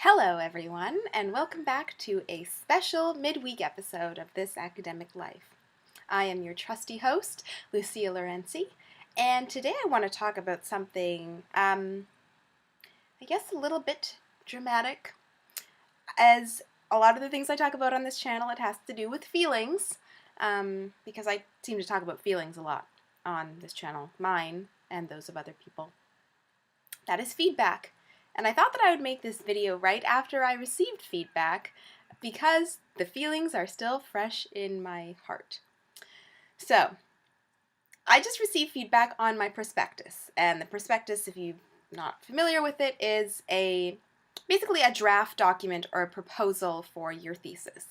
Hello, everyone, and welcome back to a special midweek episode of This Academic Life. I am your trusty host, Lucia Lorenzi, and today I want to talk about something, I guess a little bit dramatic. As a lot of the things I talk about on this channel, it has to do with feelings, because I seem to talk about feelings a lot on this channel, mine and those of other people. That is feedback. And I thought that I would make this video right after I received feedback because the feelings are still fresh in my heart. So, I just received feedback on my prospectus. And the prospectus, if you're not familiar with it, is basically a draft document or a proposal for your thesis.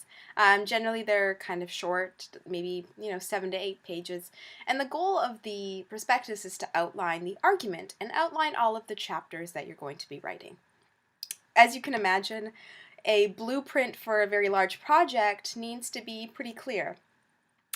Generally, they're kind of short, maybe 7 to 8 pages, and the goal of the prospectus is to outline the argument and outline all of the chapters that you're going to be writing. As you can imagine, a blueprint for a very large project needs to be pretty clear.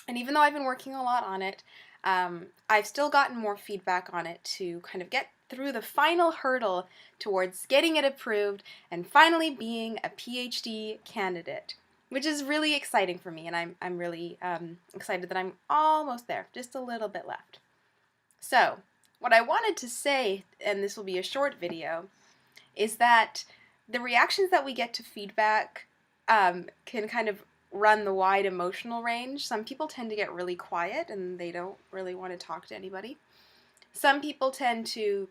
And even though I've been working a lot on it, I've still gotten more feedback on it to kind of get through the final hurdle towards getting it approved and finally being a PhD candidate, which is really exciting for me, and I'm really excited that I'm almost there, just a little bit left. So, what I wanted to say, and this will be a short video, is that the reactions that we get to feedback can kind of run the wide emotional range. Some people tend to get really quiet and they don't really want to talk to anybody. Some people tend to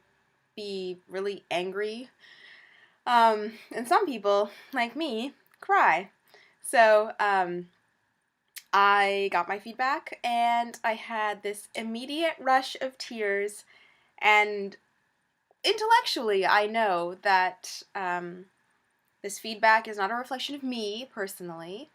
be really angry, and some people, like me, cry. So I got my feedback and I had this immediate rush of tears, and intellectually I know that this feedback is not a reflection of me personally.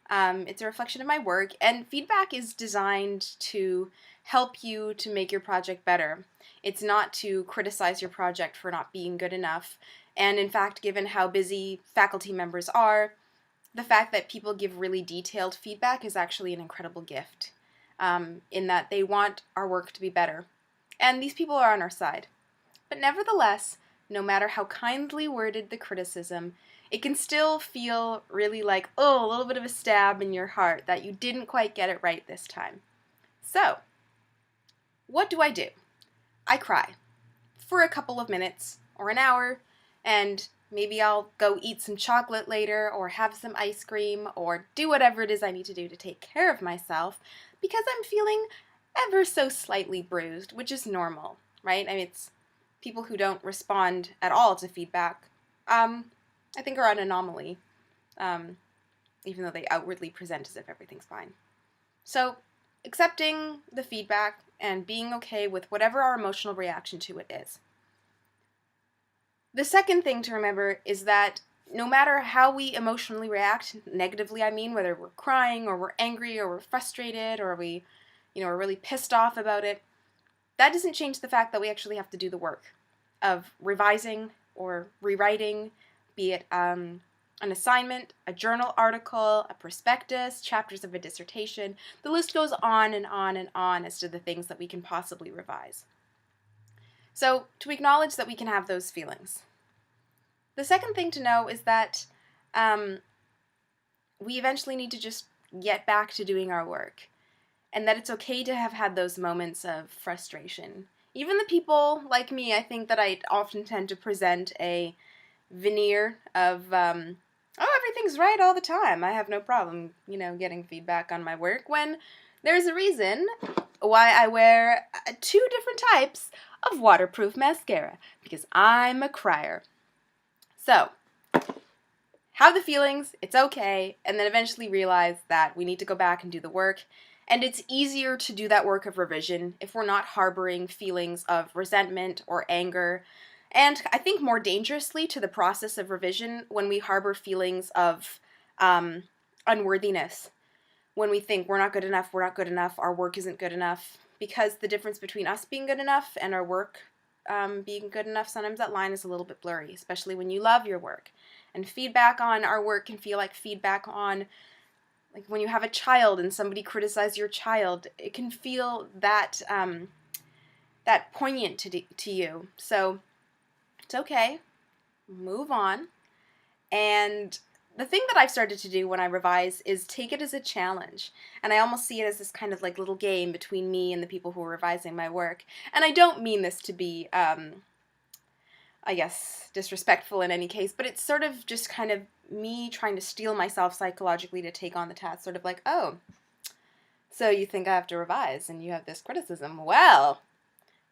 It's a reflection of my work, and feedback is designed to help you to make your project better. It's not to criticize your project for not being good enough, and in fact, given how busy faculty members are, the fact that people give really detailed feedback is actually an incredible gift, in that they want our work to be better. And these people are on our side. But nevertheless, no matter how kindly worded the criticism, it can still feel really like, a little bit of a stab in your heart that you didn't quite get it right this time. So, what do? I cry for a couple of minutes or an hour, and maybe I'll go eat some chocolate later or have some ice cream or do whatever it is I need to do to take care of myself because I'm feeling ever so slightly bruised, which is normal, right? I mean, it's people who don't respond at all to feedback, I think are an anomaly, even though they outwardly present as if everything's fine. So, accepting the feedback and being okay with whatever our emotional reaction to it is. The second thing to remember is that no matter how we emotionally react, negatively I mean, whether we're crying or we're angry or we're frustrated or we, are really pissed off about it, that doesn't change the fact that we actually have to do the work of revising or rewriting, be it an assignment, a journal article, a prospectus, chapters of a dissertation. The list goes on and on and on as to the things that we can possibly revise. So, to acknowledge that we can have those feelings. The second thing to know is that we eventually need to just get back to doing our work, and that it's okay to have had those moments of frustration. Even the people like me, I think that I often tend to present a veneer of, everything's right all the time. I have no problem, getting feedback on my work, when there's a reason why I wear 2 different types of waterproof mascara, because I'm a crier. So, have the feelings, it's okay, and then eventually realize that we need to go back and do the work. And it's easier to do that work of revision if we're not harboring feelings of resentment or anger. And I think more dangerously to the process of revision when we harbor feelings of unworthiness. When we think we're not good enough, our work isn't good enough. Because the difference between us being good enough and our work being good enough, sometimes that line is a little bit blurry, especially when you love your work. And feedback on our work can feel like feedback on, like when you have a child and somebody criticizes your child, it can feel that that poignant to you. So it's okay, move on, And the thing that I've started to do when I revise is take it as a challenge. And I almost see it as this kind of like little game between me and the people who are revising my work. And I don't mean this to be, I guess, disrespectful in any case, but it's sort of just kind of me trying to steel myself psychologically to take on the task. Sort of like, oh, so you think I have to revise and you have this criticism. Well,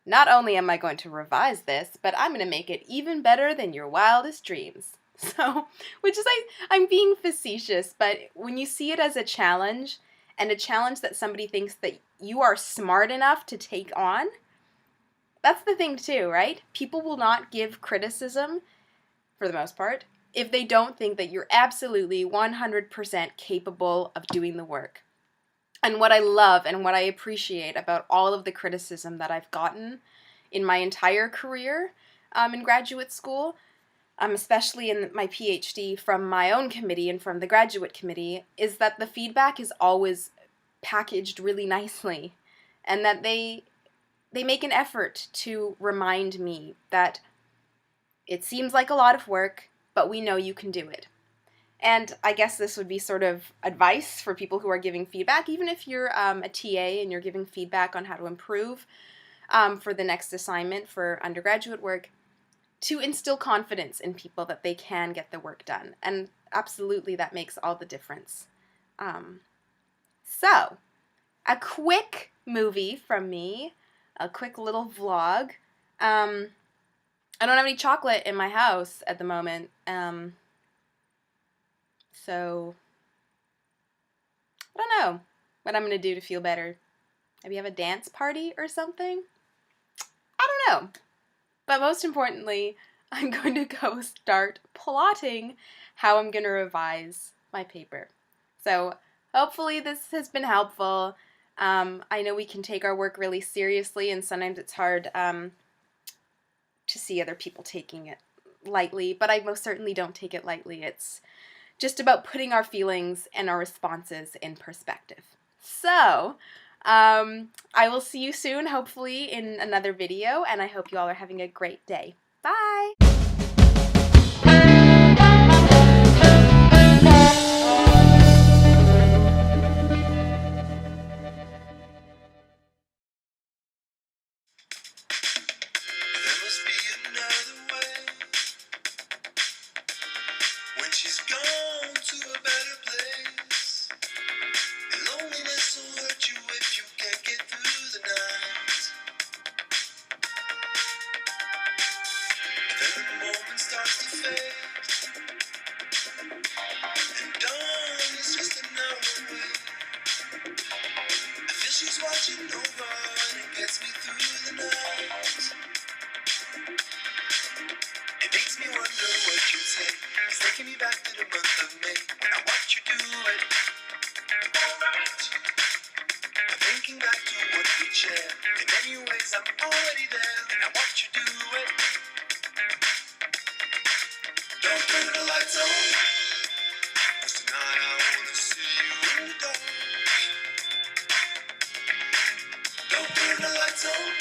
not only am I going to revise this, but I'm going to make it even better than your wildest dreams. So, which is I'm being facetious, but when you see it as a challenge, and a challenge that somebody thinks that you are smart enough to take on, that's the thing too, right? People will not give criticism, for the most part, if they don't think that you're absolutely 100% capable of doing the work. And what I love and what I appreciate about all of the criticism that I've gotten in my entire career in graduate school, especially in my PhD, from my own committee and from the graduate committee, is that the feedback is always packaged really nicely, and that they make an effort to remind me that it seems like a lot of work, but we know you can do it. And I guess this would be sort of advice for people who are giving feedback, even if you're a TA and you're giving feedback on how to improve for the next assignment for undergraduate work, to instill confidence in people that they can get the work done. And absolutely that makes all the difference. So, a quick movie from me, a quick little vlog. I don't have any chocolate in my house at the moment, so I don't know what I'm going to do to feel better. Maybe have a dance party or something? I don't know. But most importantly, I'm going to go start plotting how I'm going to revise my paper. So hopefully this has been helpful. I know we can take our work really seriously, and sometimes it's hard to see other people taking it lightly, but I most certainly don't take it lightly. It's just about putting our feelings and our responses in perspective. So, I will see you soon, hopefully, in another video, and I hope you all are having a great day. Bye! There must be another way. When she's gone to a better place, and loneliness will hurt you if you can't get through the night. Then the moment starts to fade, and dawn is just an hour away. I feel she's watching over, and it gets me through the night. It makes me wonder what you'd say. It's taking me back to the month of May when I watched you do it. Alright. I'm thinking back to what we shared. In many ways, I'm already there, and I watch you do it. Don't turn the lights on, 'cause tonight I wanna see you in the dark. Don't turn the lights on.